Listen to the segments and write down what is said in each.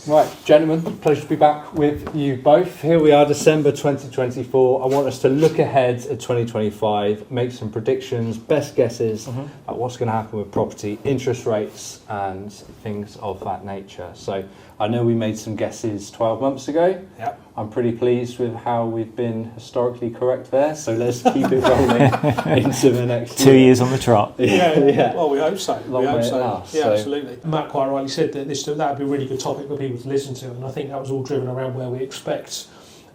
Right, gentlemen, pleasure to be back with you both. Here we are, December 2024. I want us to look ahead at 2025, make some predictions, best guesses at what's going to happen with property, interest rates and things of that nature. So I know we made some guesses 12 months ago. Yep. I'm pretty pleased with how we've been historically correct there. So let's keep it rolling into the next 2 years on the trot. Yeah. Well, we hope so. Long we hope way so. it lasts, Yeah, so. absolutely. Matt quite rightly said that that would be a really good topic for people to listen to, and I think that was all driven around where we expect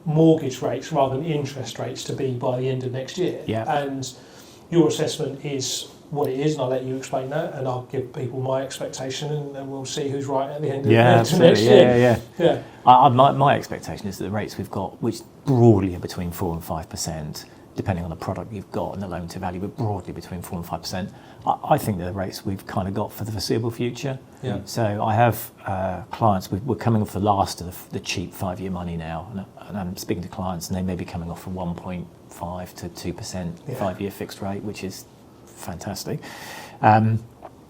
mortgage rates rather than interest rates to be by the end of next year. Yeah. And your assessment is what it is, and I'll let you explain that, and I'll give people my expectation, and then we'll see who's right at the end of next year. Yeah. My expectation is that the rates we've got, which broadly are between 4 and 5%, depending on the product you've got and the loan to value, but broadly between 4 and 5%. I think they're the rates we've kind of got for the foreseeable future. Yeah. So I have clients, we're coming off the last of the cheap 5-year money now, and I'm speaking to clients, and they may be coming off from 1.5 to 2% 5-year fixed rate, which is fantastic. And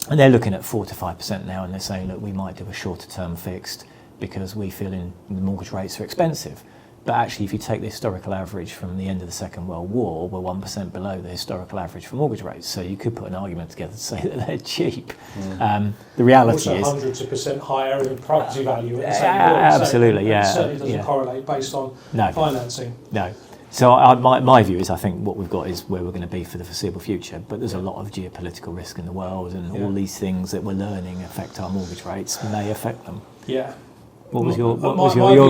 they're looking at 4 to 5% now, and they're saying, look, we might do a shorter term fixed because we feel the mortgage rates are expensive. But actually, if you take the historical average from the end of the Second World War, we're 1% below the historical average for mortgage rates. So you could put an argument together to say that they're cheap. The reality also is hundreds of percent higher in property value at the same absolutely, point. yeah. It certainly doesn't correlate based on financing. No. So my view is I think what we've got is where we're going to be for the foreseeable future, but there's a lot of geopolitical risk in the world, and all these things that we're learning affect our mortgage rates, may affect them. Yeah. What was your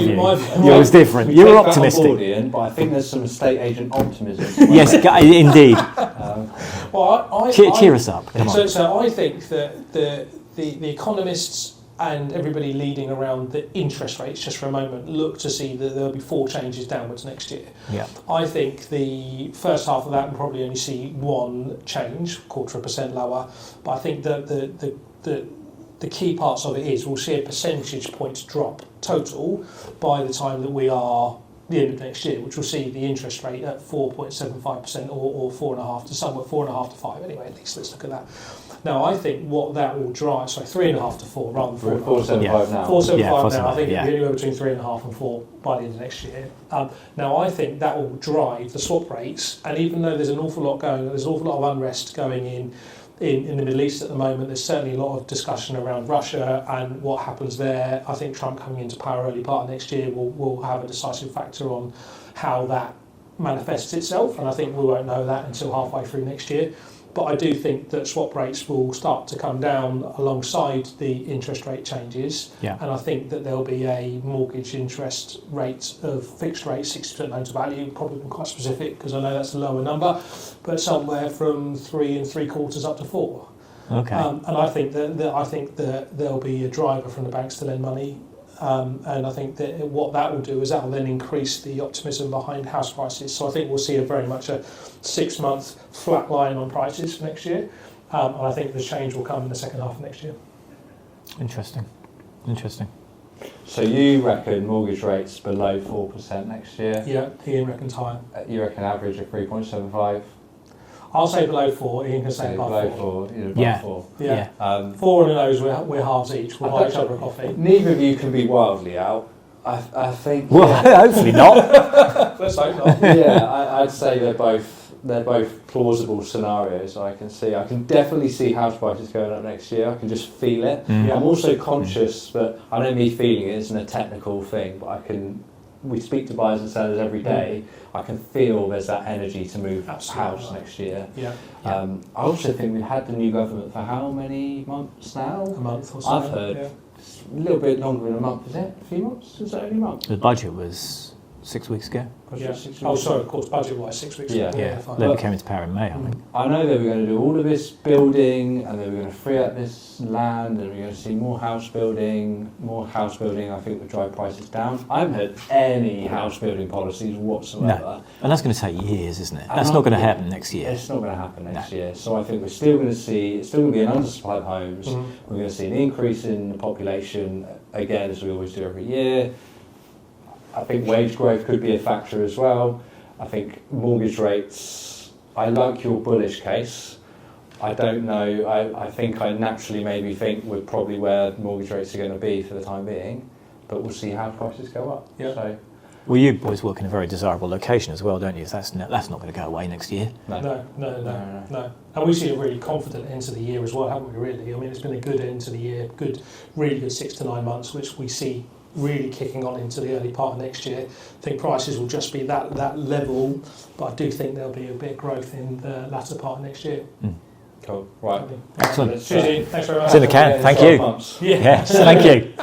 view? My Yours different. You were optimistic. Board, Ian, but I think there's some estate agent optimism. Yes, indeed. Well, cheer us up. Come on. So I think that the economists and everybody leading around the interest rates, just for a moment, look to see that there'll be 4 changes downwards next year. Yeah. I think the first half of that will probably only see 1 change, 0.25% lower, but I think that the key parts of it is we'll see a percentage points drop total by the time that we are the end of next year, which will see the interest rate at 4.75% or 4.5 to somewhere 4.5 to 5 anyway. At least let's look at that. Now I think what that will drive, so 3.5 to 4 rather than 4.75 now. 4.75 now. I think it'll be anywhere between 3.5 and 4 by the end of next year. Now I think that will drive the swap rates, and even though there's an awful lot of unrest going in the Middle East at the moment, there's certainly a lot of discussion around Russia and what happens there. I think Trump coming into power early part of next year will have a decisive factor on how that manifests itself, and I think we won't know that until halfway through next year. But I do think that swap rates will start to come down alongside the interest rate changes. Yeah. And I think that there'll be a mortgage interest rate of fixed rate, 60% loan to value, probably been quite specific because I know that's a lower number, but somewhere from 3 3/4 up to 4. Okay. And I think that there'll be a driver from the banks to lend money. And I think that what that will do is that will then increase the optimism behind house prices. So I think we'll see very much a 6-month flat line on prices for next year. And I think the change will come in the second half of next year. Interesting. So you reckon mortgage rates below 4% next year? Yeah, Ian reckons higher. You reckon average of 3.75? I'll say below 4, Ian can say above below 4. 4. Yeah. 4. Yeah. Yeah. 4 and a nose, we're halves each. We'll buy each other a coffee. Neither of you can be wildly out. I think. Well, hopefully not. Let's hope not. I'd say they're both plausible scenarios. I can definitely see house prices going up next year. I can just feel it. I'm also conscious that I know me feeling it isn't a technical thing, but we speak to buyers and sellers every day. I can feel there's that energy to move house next year. Yeah. I also think we've had the new government for how many months now? A month or so. I've heard a little bit longer than a month. Is it a few months? Is that only a month? The budget was 6 weeks ago. Yeah. Oh, sorry, of course, budget-wise, 6 weeks ago. Yeah. They came into power in May, I think. I know they were going to do all of this building, and they were going to free up this land, and we're going to see more house building. I think would drive prices down. I haven't heard any house building policies whatsoever. No. And that's going to take years, isn't it? That's not going to happen next year. It's not going to happen next year. So I think we're still going to see, it's still going to be an undersupply of homes. We're going to see an increase in the population, again, as we always do every year. I think wage growth could be a factor as well. I think mortgage rates, I like your bullish case. I don't know, I think I naturally maybe think we're probably where mortgage rates are going to be for the time being. but we'll see how prices go up. Yeah. So, Well, you boys work in a very desirable location as well, don't you? So that's not going to go away next year. No. And we've seen a really confident end to the year as well, haven't we, really? I mean, it's been a good end to the year, really good 6 to 9 months, which we see really kicking on into the early part of next year. I think prices will just be that level, but I do think there'll be a bit of growth in the latter part of next year. cool. Right. Excellent. Cheers, Ian. Thanks very much. It's in the can. Thank you. Months. Yes, thank you.